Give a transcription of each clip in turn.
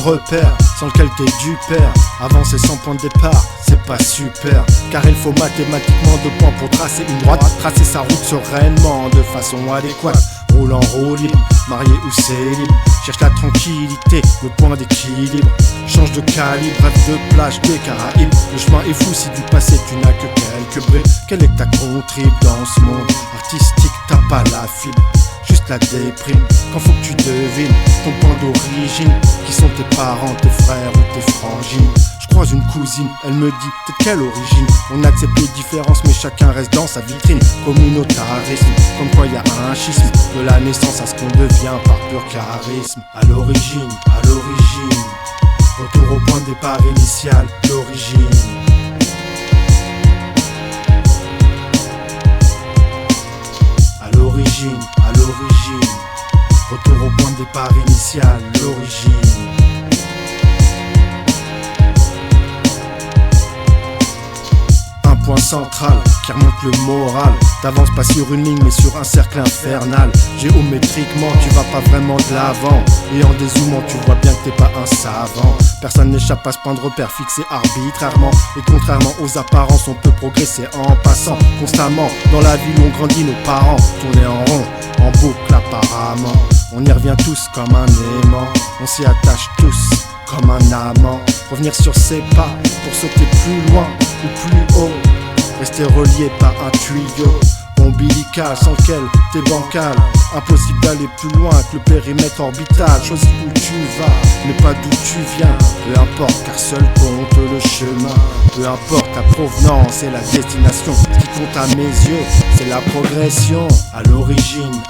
repère sans lequel t'es du père. Avancer sans point de départ, c'est pas super, car il faut mathématiquement 2 points pour tracer une droite. Tracer sa route sereinement, de façon adéquate. Roule en roue libre, marié ou célib. Cherche la tranquillité, le point d'équilibre. Change de calibre, rêve de plage des Caraïbes. Le chemin est fou si du passé tu n'as que quelques bribes. Quelle est ta contrib dans ce monde artistique? T'as pas la fibre, juste la déprime. Quand faut que tu devines ton point d'origine. Qui sont tes parents, tes frères ou tes frangines? Je croise une cousine, elle me dit t'es de quelle origine? On accepte les différences mais chacun reste dans sa vitrine. Communautarisme, comme quoi y a un schisme. De la naissance à ce qu'on devient par pur charisme. À l'origine, retour au point de départ initial, l'origine. À l'origine, retour au point de départ initial, l'origine. Point central qui remonte le moral. T'avances pas sur une ligne mais sur un cercle infernal. Géométriquement tu vas pas vraiment de l'avant, et en dézoomant tu vois bien que t'es pas un savant. Personne n'échappe à ce point de repère fixé arbitrairement, et contrairement aux apparences on peut progresser en passant constamment. Dans la ville on grandit nos parents, tourner en rond, en boucle apparemment. On y revient tous comme un aimant, on s'y attache tous comme un amant. Revenir sur ses pas pour sauter plus loin ou plus haut. Rester relié par un tuyau ombilical sans lequel t'es bancal. Impossible d'aller plus loin que le périmètre orbital. Choisis où tu vas, mais pas d'où tu viens. Peu importe car seul compte le chemin. Peu importe la provenance et la destination. Ce qui compte à mes yeux, c'est la progression. À l'origine,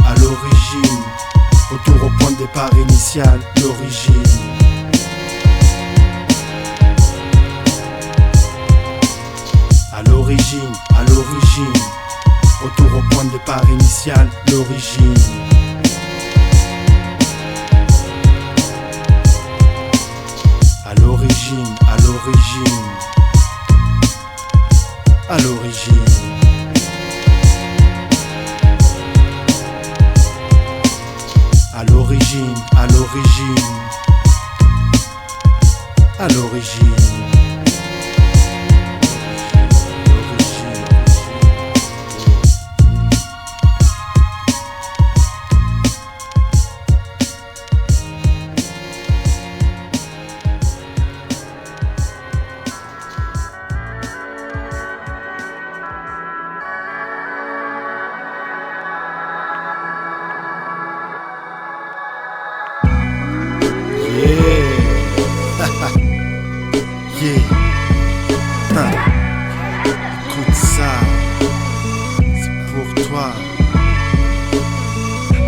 retour au point de départ initial, l'origine. À l'origine, retour au point de départ initial, l'origine. À l'origine, à l'origine, à l'origine. À l'origine, à l'origine, à l'origine. Écoute ça, c'est pour toi.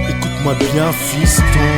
Écoute-moi bien, fiston.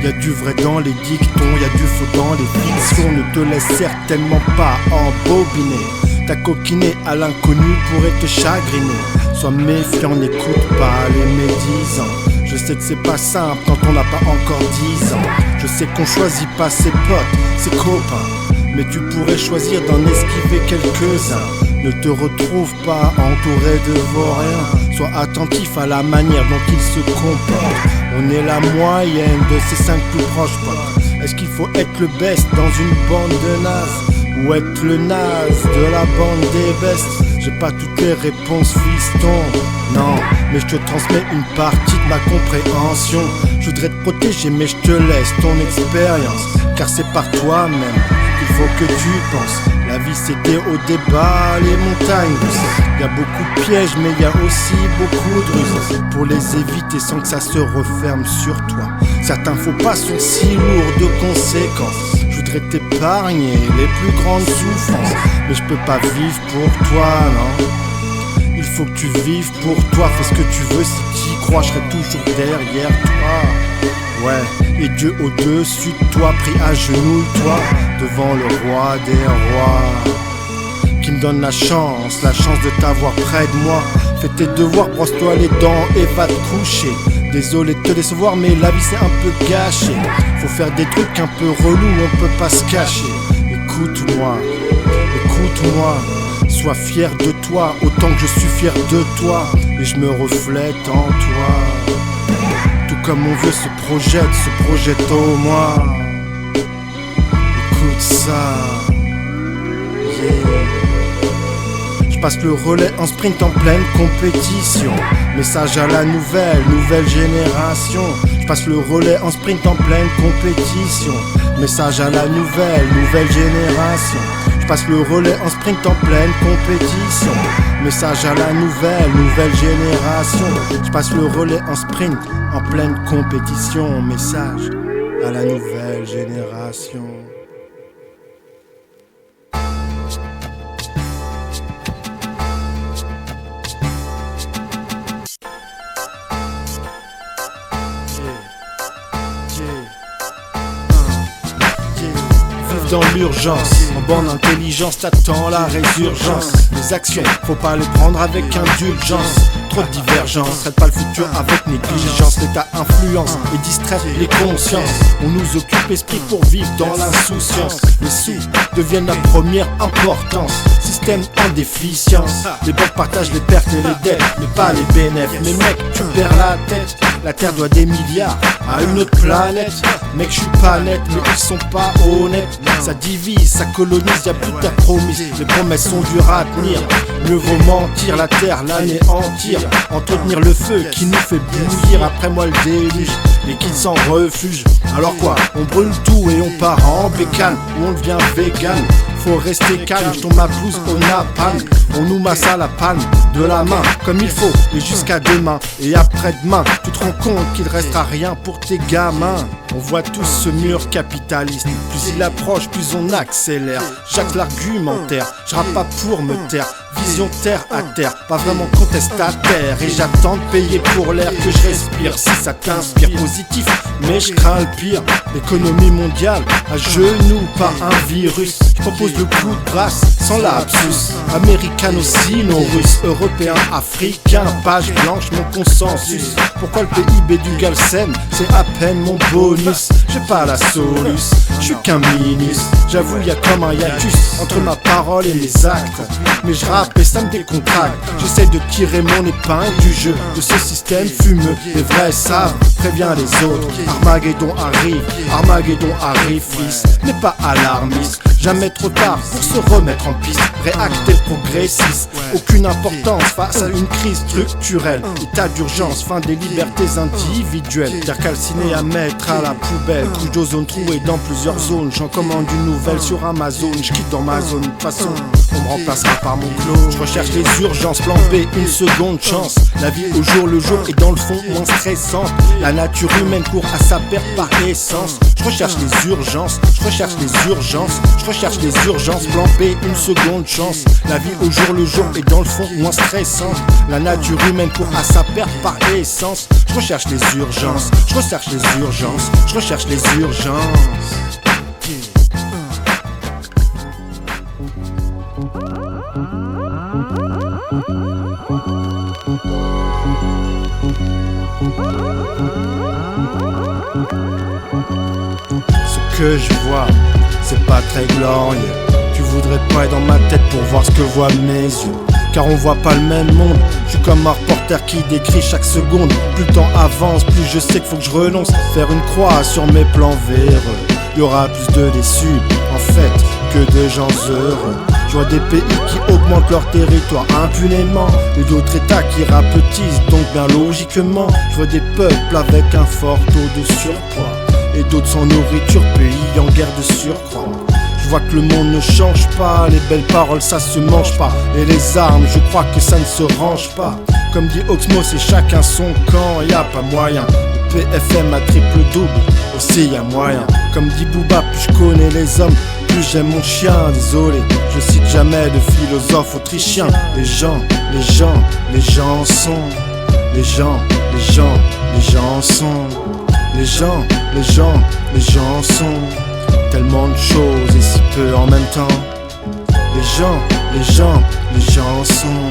Y'a du vrai dans les dictons, y'a du faux dans les fictions. Ne te laisse certainement pas embobiner. Ta coquiner à l'inconnu pourrait te chagriner. Sois méfiant, n'écoute pas les médisants. Je sais que c'est pas simple quand on n'a pas encore 10 ans. Je sais qu'on choisit pas ses potes, ses copains, mais tu pourrais choisir d'en esquiver quelques-uns. Ne te retrouve pas entouré de vauriens. Sois attentif à la manière dont ils se comportent. On est la moyenne de ces 5 plus proches potes. Est-ce qu'il faut être le best dans une bande de nazes, ou être le naze de la bande des bestes? J'ai pas toutes les réponses, fiston, non, mais je te transmets une partie de ma compréhension. Je voudrais te protéger mais je te laisse ton expérience, car c'est par toi-même qu'il faut que tu penses. La vie c'est des hauts, des bas, les montagnes russes. Y'a beaucoup de pièges mais y a aussi beaucoup de ruses. Pour les éviter sans que ça se referme sur toi. Certains faux pas sont si lourds de conséquences. Je voudrais t'épargner les plus grandes souffrances, mais je peux pas vivre pour toi, non. Il faut que tu vives pour toi. Fais ce que tu veux, si t'y crois, je serai toujours derrière toi. Ouais, et Dieu au-dessus de toi, prie à genoux, toi, devant le roi des rois, qui me donne la chance de t'avoir près de moi. Fais tes devoirs, brosse-toi les dents et va te coucher. Désolé de te décevoir mais la vie c'est un peu gâché. Faut faire des trucs un peu relous, on peut pas se cacher. Écoute-moi, sois fier de toi autant que je suis fier de toi. Et je me reflète en toi. Tout comme mon vieux se projette au moi. écoute ça. Je passe le relais en sprint en pleine compétition. Message à la nouvelle génération. Je passe le relais en sprint en pleine compétition. Message à la nouvelle génération. Je passe le relais en sprint en pleine compétition. Message à la nouvelle génération. Je passe le relais en sprint en pleine compétition. Message à la nouvelle génération. Dans l'urgence, en borne intelligence, t'attends la résurgence. Les actions, faut pas les prendre avec indulgence. Trop de divergence, traite pas le futur avec négligence. L'État influence et distrait les consciences. On nous occupe esprit pour vivre dans l'insouciance. Les sous deviennent la première importance. Système en déficience. Les banques partagent les pertes et les dettes, mais pas les bénéfices. Mais mec, tu perds la tête. La Terre doit des milliards à une autre planète. Mec, je suis pas net, mais ils sont pas honnêtes. Ça divise, ça colonise, y'a plus de terre promise. Les promesses sont dures à tenir. Mieux vaut mentir, la terre l'anéantir. Entretenir le feu qui nous fait bouillir. Après moi le déluge, les kids s'en refugent. Alors quoi, on brûle tout et on part en bécane. Ou on devient vegan. Faut rester calme, je tombe ma blouse au napalm. On nous masse à la palme de la main comme il faut. Et jusqu'à demain et après-demain, tu te rends compte qu'il restera rien pour tes gamins. On voit tous ce mur capitaliste. Plus il approche, plus on accélère. J'axe l'argumentaire, je rappe pas pour me taire. Vision terre à terre, pas vraiment contestataire. Et j'attends de payer pour l'air que je respire. Si ça t'inspire, positif, mais je crains le pire. L'économie mondiale à genoux par un virus. Je propose le coup de grâce sans lapsus. Américano-sino-russe, européen, africain. Page blanche, mon consensus. Pourquoi le PIB du Galsen, c'est à peine mon bonus. J'ai pas la soluce, je suis qu'un ministre. J'avoue y a comme un hiatus entre ma parole et mes actes. Mais je rappe et ça me décontracte. J'essaie de tirer mon épingle du jeu de ce système fumeux. Les vrais savent, préviens les autres. Armageddon arrive fils. N'est pas alarmiste, jamais trop tard pour se remettre en piste. Réacter le progressiste, aucune importance face à une crise structurelle. État d'urgence, fin des libertés individuelles. Terre calcinée à mettre à la poubelle. Couche d'ozone trouée dans plusieurs zones. J'en commande une nouvelle sur Amazon. Je quitte dans ma zone, de toute façon on me remplacera par mon clone. Je recherche les urgences, plan B, une seconde chance. La vie au jour le jour est dans le fond moins stressante. La nature humaine court à sa perte par essence. Je recherche les urgences, je recherche les urgences. Je recherche les urgences, plan B, une seconde chance. La vie au jour le jour est dans le fond moins stressante. La nature humaine court à sa perte par essence. Je recherche les urgences, je recherche les urgences. Je recherche les urgences. Ce que je vois, c'est pas très glorieux. Tu voudrais pas être dans ma tête pour voir ce que voient mes yeux. Car on voit pas le même monde. Je suis comme un reporter qui décrit chaque seconde. Plus le temps avance, plus je sais qu'il faut que je renonce. Faire une croix sur mes plans véreux. Y'aura plus de déçus, en fait, que de gens heureux. Je vois des pays qui augmentent leur territoire impunément et d'autres états qui rapetissent, donc bien logiquement. Je vois des peuples avec un fort taux de surpoids et d'autres sans nourriture, pays en guerre de surcroît. Je vois que le monde ne change pas, les belles paroles ça se mange pas. Et les armes, je crois que ça ne se range pas. Comme dit Oxmo, c'est chacun son camp, y a pas moyen. Le PFM à triple double, aussi y a moyen. Comme dit Booba, plus je connais les hommes, plus j'aime mon chien. Désolé, je cite jamais de philosophe autrichien. Les gens sont. Les gens sont. Les gens sont. Tellement de choses et si peu en même temps. Les gens sont. Les gens sont.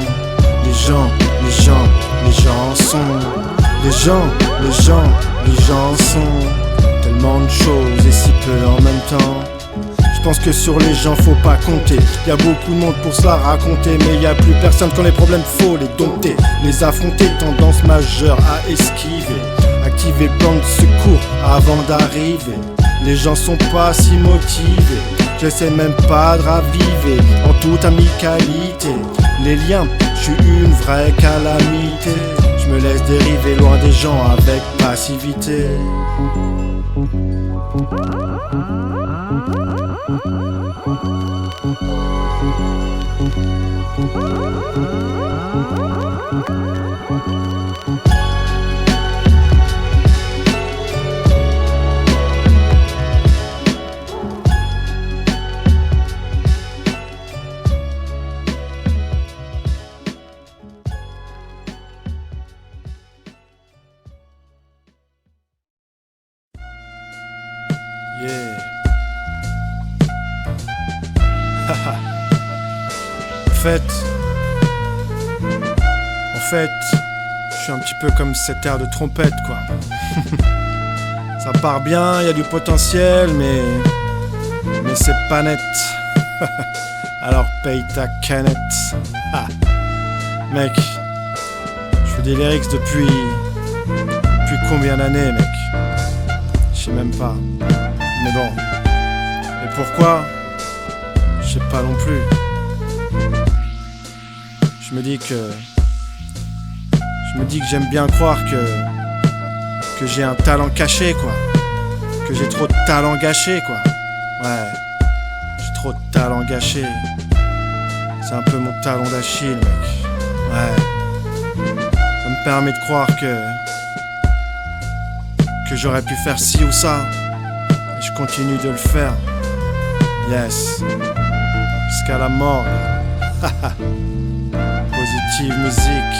Tellement de choses et si peu en même temps. Je pense que sur les gens faut pas compter. Y a beaucoup de monde pour se la raconter, mais y a plus personne quand les problèmes faut les dompter. Les affronter, tendance majeure à esquiver. Activer le plan de secours avant d'arriver. Les gens sont pas si motivés. J'essaie même pas de raviver en toute amicalité les liens, je suis une vraie calamité. Je me laisse dériver loin des gens avec passivité. Yeah. En fait, je suis un petit peu comme cet air de trompette, quoi. Ça part bien, y a du potentiel, mais c'est pas net. Alors paye ta canette. Ah. Mec, je fais des lyrics depuis combien d'années, mec? Je sais même pas. Mais bon. Et pourquoi? Je sais pas non plus. Je me dis que j'aime bien croire que j'ai un talent caché, quoi. Que j'ai trop de talent gâché, quoi. Ouais, j'ai trop de talent gâché. C'est un peu mon talon d'Achille, mec. Ouais. Ça me permet de croire que j'aurais pu faire ci ou ça. Et je continue de le faire. Yes. Jusqu'à la mort. Positive musique.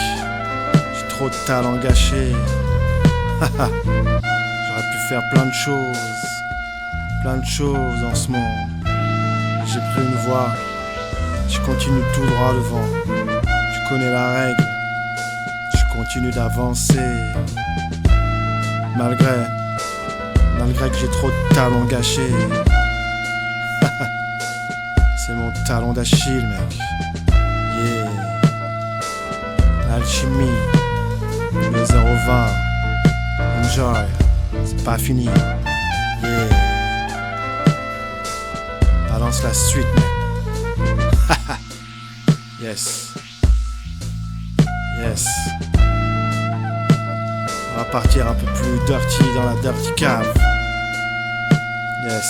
J'ai trop de talent gâché. J'aurais pu faire plein de choses en ce monde. J'ai pris une voie. Je continue tout droit devant. Tu connais la règle. Je continue d'avancer. Malgré que j'ai trop de talent gâché. C'est mon talon d'Achille, mec. Yeah. L'alchimie. Le 020. Enjoy. C'est pas fini. Yeah. Balance la suite, mec. Yes. Yes. On va partir un peu plus dirty dans la dirty cave. Yes.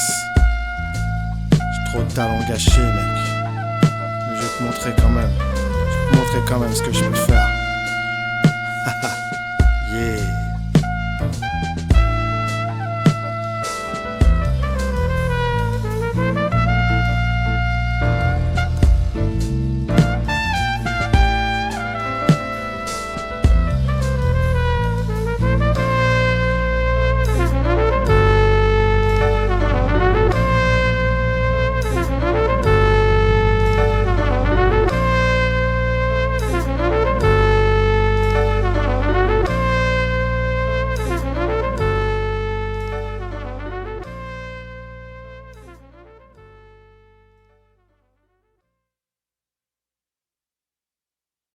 J'ai trop de talent gâché, mec. Mais je vais te montrer quand même. Je vais te montrer quand même ce que je peux faire. Yeah.